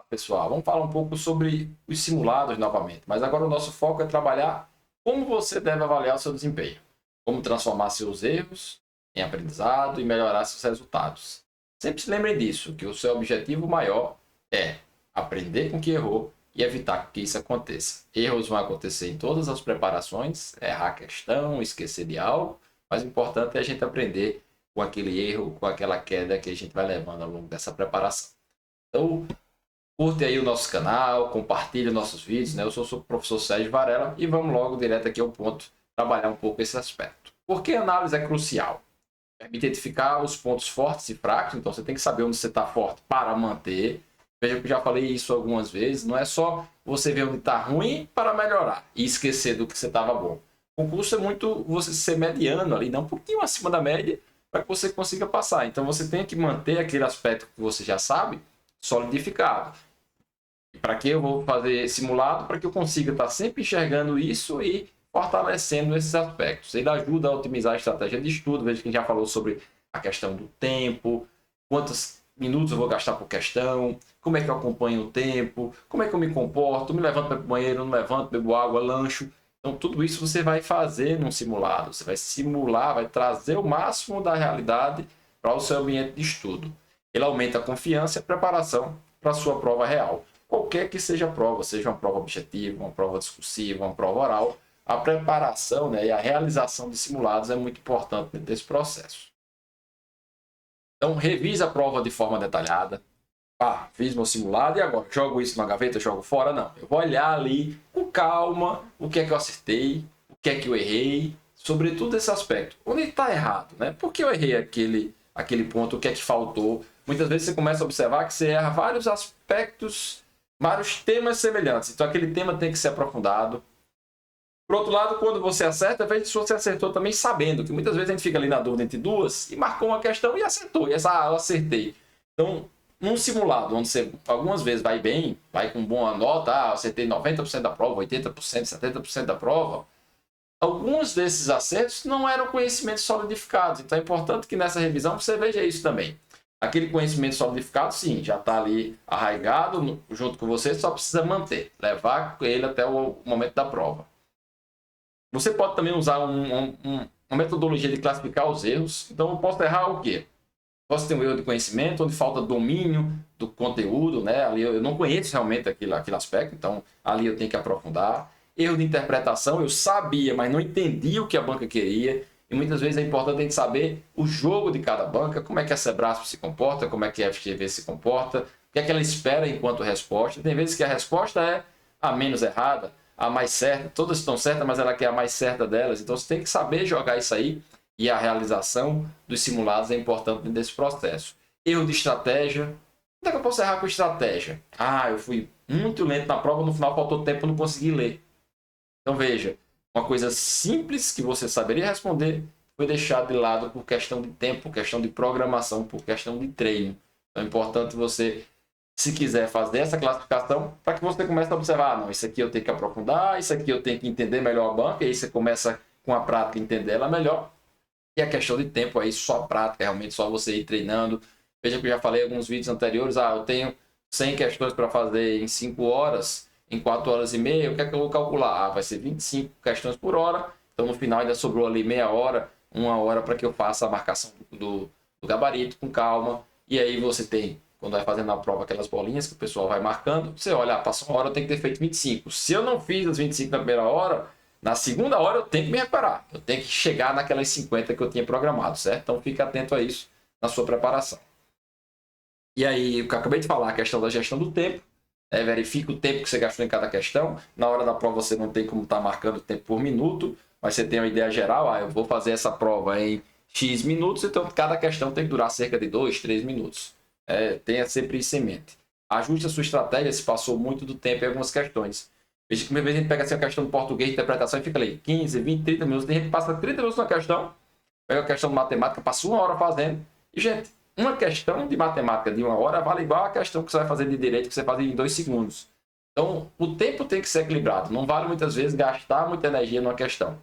Pessoal, vamos falar um pouco sobre os simulados novamente, mas agora o nosso foco é trabalhar como você deve avaliar o seu desempenho, como transformar seus erros em aprendizado e melhorar seus resultados. Sempre se lembre disso, que o seu objetivo maior é aprender com o que errou e evitar que isso aconteça. Erros vão acontecer em todas as preparações, errar a questão, esquecer de algo, mas o importante é a gente aprender com aquele erro, com aquela queda que a gente vai levando ao longo dessa preparação. Então, curte aí o nosso canal, compartilhe nossos vídeos, né? Eu sou o professor Sérgio Varela e vamos logo direto aqui ao ponto, trabalhar um pouco esse aspecto. Por que a análise é crucial? Permite identificar os pontos fortes e fracos, então você tem que saber onde você está forte para manter. Veja que eu já falei isso algumas vezes, não é só você ver onde está ruim para melhorar e esquecer do que você estava bom. O concurso é muito você ser mediano ali, não um pouquinho acima da média, para que você consiga passar. Então você tem que manter aquele aspecto que você já sabe solidificado. Para que eu vou fazer simulado? Para que eu consiga estar sempre enxergando isso e fortalecendo esses aspectos. Ele ajuda a otimizar a estratégia de estudo. Veja que a gente já falou sobre a questão do tempo, quantos minutos eu vou gastar por questão, como é que eu acompanho o tempo, como é que eu me comporto, me levanto para o banheiro, não levanto, bebo água, lancho. Então, tudo isso você vai fazer num simulado. Você vai simular, vai trazer o máximo da realidade para o seu ambiente de estudo. Ele aumenta a confiança e a preparação para a sua prova real. Qualquer que seja a prova, seja uma prova objetiva, uma prova discursiva, uma prova oral, a preparação, né, e a realização de simulados é muito importante dentro desse processo. Então, revise a prova de forma detalhada. Fiz meu simulado e agora jogo isso na gaveta, jogo fora? Não. Eu vou olhar ali com calma o que é que eu acertei, o que é que eu errei, sobretudo esse aspecto. Onde está errado, né? Por que eu errei aquele ponto, o que é que faltou? Muitas vezes você começa a observar que você erra vários aspectos, vários temas semelhantes. Então aquele tema tem que ser aprofundado. Por outro lado, quando você acerta, veja se você acertou também sabendo, que muitas vezes a gente fica ali na dúvida entre duas e marcou uma questão e acertou. E essa, eu acertei. Então, num simulado, onde você algumas vezes vai bem, vai com boa nota, acertei 90% da prova, 80%, 70% da prova, alguns desses acertos não eram conhecimentos solidificados. Então é importante que nessa revisão você veja isso também. Aquele conhecimento solidificado, sim, já está ali arraigado junto com você, só precisa manter, levar ele até o momento da prova. Você pode também usar uma metodologia de classificar os erros. Então eu posso errar o quê? Posso ter um erro de conhecimento, onde falta domínio do conteúdo, né? Ali eu não conheço realmente aquele aspecto, então ali eu tenho que aprofundar. Erro de interpretação, eu sabia, mas não entendi o que a banca queria. E muitas vezes é importante a gente saber o jogo de cada banca, como é que a Sebrasp se comporta, como é que a FGV se comporta, o que é que ela espera enquanto resposta. Tem vezes que a resposta é a menos errada, a mais certa, todas estão certas, mas ela quer a mais certa delas. Então você tem que saber jogar isso aí. E a realização dos simulados é importante nesse processo. Erro de estratégia. Onde é que eu posso errar com estratégia? Eu fui muito lento na prova, no final faltou tempo, não consegui ler. Então veja, uma coisa simples que você saberia responder foi deixado de lado por questão de tempo, por questão de programação, por questão de treino. Então é importante você, se quiser fazer essa classificação, para que você comece a observar, não, isso aqui eu tenho que aprofundar, isso aqui eu tenho que entender melhor a banca, e aí você começa com a prática a entender ela melhor. E a questão de tempo aí, só prática, realmente só você ir treinando. Veja que eu já falei em alguns vídeos anteriores, eu tenho 100 questões para fazer em 5 horas, em 4 horas e meia, o que é que eu vou calcular? Vai ser 25 questões por hora, então no final ainda sobrou ali meia hora, 1 hora para que eu faça a marcação do gabarito com calma. E aí você tem, quando vai fazendo a prova, aquelas bolinhas que o pessoal vai marcando, você olha, passou 1 hora, eu tenho que ter feito 25. Se eu não fiz as 25 na primeira hora, na segunda hora eu tenho que me reparar. Eu tenho que chegar naquelas 50 que eu tinha programado, certo? Então fique atento a isso na sua preparação. E aí, o que eu acabei de falar, a questão da gestão do tempo. Verifique o tempo que você gastou em cada questão. Na hora da prova você não tem como estar marcando o tempo por minuto, mas você tem uma ideia geral. Eu vou fazer essa prova em X minutos, então cada questão tem que durar cerca de 2, 3 minutos. Tenha sempre isso em mente. Ajuste a sua estratégia se passou muito do tempo em algumas questões. Veja que uma vez a gente pega assim, a questão de português, interpretação, e fica ali 15, 20, 30 minutos. Tem gente que passa 30 minutos na questão, pega a questão de matemática, passa 1 hora fazendo. E, gente, uma questão de matemática de 1 hora vale igual a questão que você vai fazer de direito, que você faz em 2 segundos. Então, o tempo tem que ser equilibrado. Não vale muitas vezes gastar muita energia numa questão.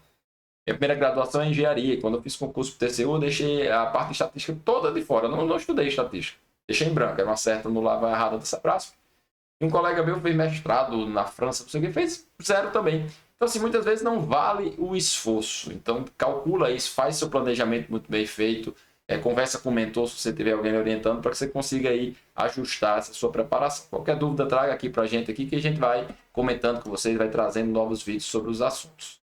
Minha primeira graduação é em engenharia. Quando eu fiz concurso para o TCU, eu deixei a parte de estatística toda de fora. Não estudei estatística. Deixei em branco. Era uma certa no lava errada dessa praça. E um colega meu fez mestrado na França, não sei o que, fez 0 também. Então, assim, muitas vezes não vale o esforço. Então, calcula isso, faz seu planejamento muito bem feito, conversa com o mentor se você tiver alguém orientando, para que você consiga aí ajustar essa sua preparação. Qualquer dúvida, traga aqui para a gente aqui, que a gente vai comentando com vocês, vai trazendo novos vídeos sobre os assuntos.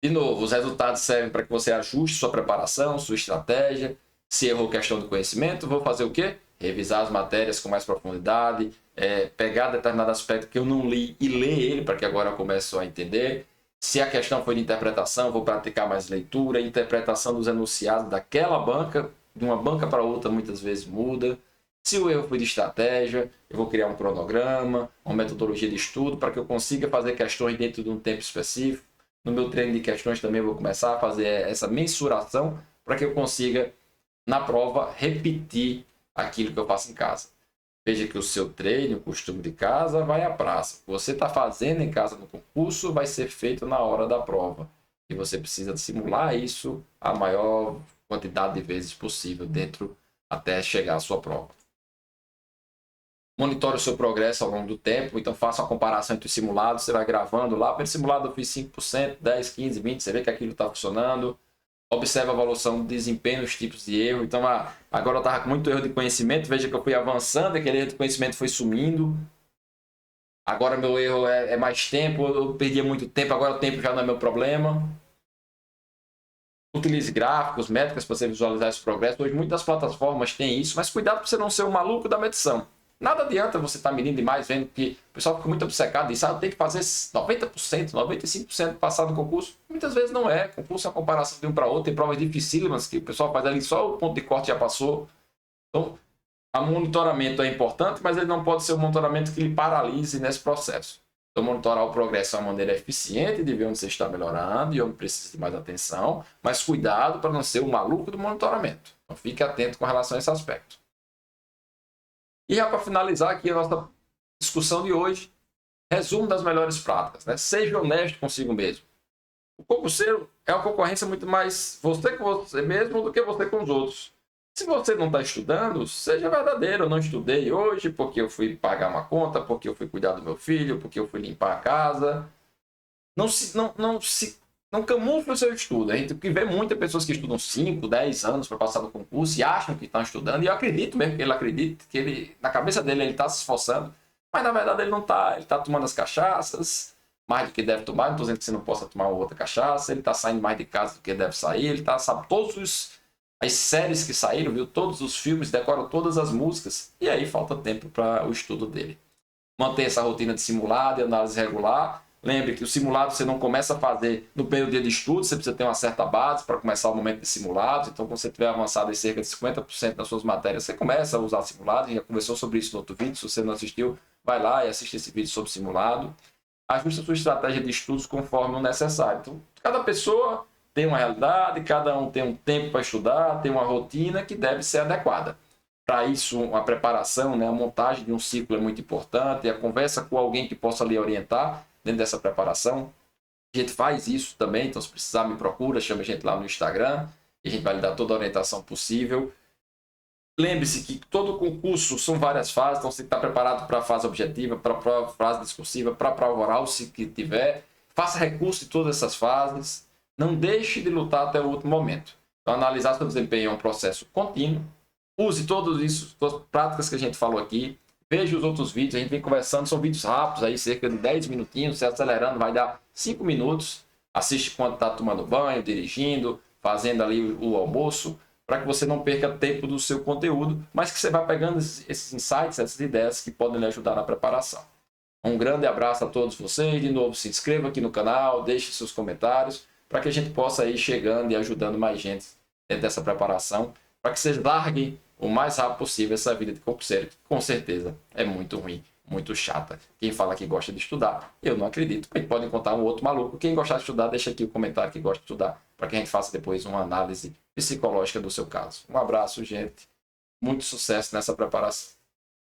De novo, os resultados servem para que você ajuste sua preparação, sua estratégia. Se errou questão do conhecimento, vou fazer o quê? Revisar as matérias com mais profundidade, pegar determinado aspecto que eu não li e ler ele para que agora eu comece a entender. Se a questão foi de interpretação, vou praticar mais leitura, interpretação dos enunciados daquela banca, de uma banca para outra muitas vezes muda. Se o erro foi de estratégia, eu vou criar um cronograma, uma metodologia de estudo para que eu consiga fazer questões dentro de um tempo específico. No meu treino de questões também eu vou começar a fazer essa mensuração para que eu consiga, na prova, repetir aquilo que eu faço em casa. Veja que o seu treino, o costume de casa, vai à praça. O que você está fazendo em casa no concurso vai ser feito na hora da prova. E você precisa simular isso a maior quantidade de vezes possível dentro até chegar à sua prova. Monitore o seu progresso ao longo do tempo, então faça uma comparação entre os simulados, você vai gravando lá, pelo simulado eu fiz 5%, 10, 15, 20, você vê que aquilo está funcionando. Observe a evolução do desempenho, os tipos de erro. Então, agora eu estava com muito erro de conhecimento, veja que eu fui avançando, aquele erro de conhecimento foi sumindo. Agora meu erro é mais tempo, eu perdia muito tempo, agora o tempo já não é meu problema. Utilize gráficos, métricas para você visualizar esse progresso. Hoje muitas plataformas têm isso, mas cuidado para você não ser um maluco da medição. Nada adianta você estar medindo demais, vendo que o pessoal fica muito obcecado e sabe, tem que fazer 90%, 95% passar no concurso. Muitas vezes não é. Concurso é uma comparação de um para outro, tem provas dificílimas que o pessoal faz ali, só o ponto de corte já passou. Então, o monitoramento é importante, mas ele não pode ser um monitoramento que lhe paralise nesse processo. Então, monitorar o progresso é uma maneira eficiente de ver onde você está melhorando e onde precisa de mais atenção, mas cuidado para não ser o maluco do monitoramento. Então, fique atento com relação a esse aspecto. E já para finalizar aqui a nossa discussão de hoje, resumo das melhores práticas, né? Seja honesto consigo mesmo. O concurseiro é uma concorrência muito mais você com você mesmo do que você com os outros. Se você não está estudando, seja verdadeiro. Eu não estudei hoje porque eu fui pagar uma conta, porque eu fui cuidar do meu filho, porque eu fui limpar a casa. Não camufle o seu estudo. A gente vê muitas pessoas que estudam 5, 10 anos para passar no concurso e acham que estão estudando. E eu acredito mesmo que ele acredita, que ele, na cabeça dele ele está se esforçando. Mas na verdade ele não está. Ele está tomando as cachaças, mais do que deve tomar. Não estou dizendo que você não possa tomar outra cachaça. Ele está saindo mais de casa do que deve sair. Ele está, sabe, as séries que saíram, viu? Todos os filmes, decora todas as músicas. E aí falta tempo para o estudo dele. Mantenha essa rotina de simulado e análise regular. Lembre que o simulado você não começa a fazer no primeiro dia de estudo, você precisa ter uma certa base para começar o momento de simulados. Então, quando você tiver avançado em cerca de 50% das suas matérias, você começa a usar simulado. A gente já conversou sobre isso no outro vídeo. Se você não assistiu, vai lá e assiste esse vídeo sobre simulado. Ajuste a sua estratégia de estudos conforme o necessário. Então, cada pessoa tem uma realidade, cada um tem um tempo para estudar, tem uma rotina que deve ser adequada. Para isso, uma preparação, né, a montagem de um ciclo é muito importante, a conversa com alguém que possa lhe orientar dentro dessa preparação. A gente faz isso também, então se precisar me procura, chama a gente lá no Instagram, e a gente vai lhe dar toda a orientação possível. Lembre-se que todo concurso são várias fases, então você está preparado para a fase objetiva, para a fase discursiva, para a prova oral, se que tiver. Faça recurso de todas essas fases, não deixe de lutar até o último momento. Então, analisar seu desempenho é um processo contínuo. Use todas as práticas que a gente falou aqui. Veja os outros vídeos, a gente vem conversando, são vídeos rápidos, aí cerca de 10 minutinhos, você acelerando vai dar 5 minutos. Assiste quando está tomando banho, dirigindo, fazendo ali o almoço, para que você não perca tempo do seu conteúdo, mas que você vá pegando esses insights, essas ideias que podem lhe ajudar na preparação. Um grande abraço a todos vocês, de novo se inscreva aqui no canal, deixe seus comentários, para que a gente possa ir chegando e ajudando mais gente dentro dessa preparação, para que vocês larguem o mais rápido possível essa vida de concurseiro, que com certeza é muito ruim, muito chata. Quem fala que gosta de estudar, eu não acredito. A gente pode encontrar um outro maluco. Quem gostar de estudar, deixa aqui o comentário que gosta de estudar, para que a gente faça depois uma análise psicológica do seu caso. Um abraço, gente. Muito sucesso nessa preparação.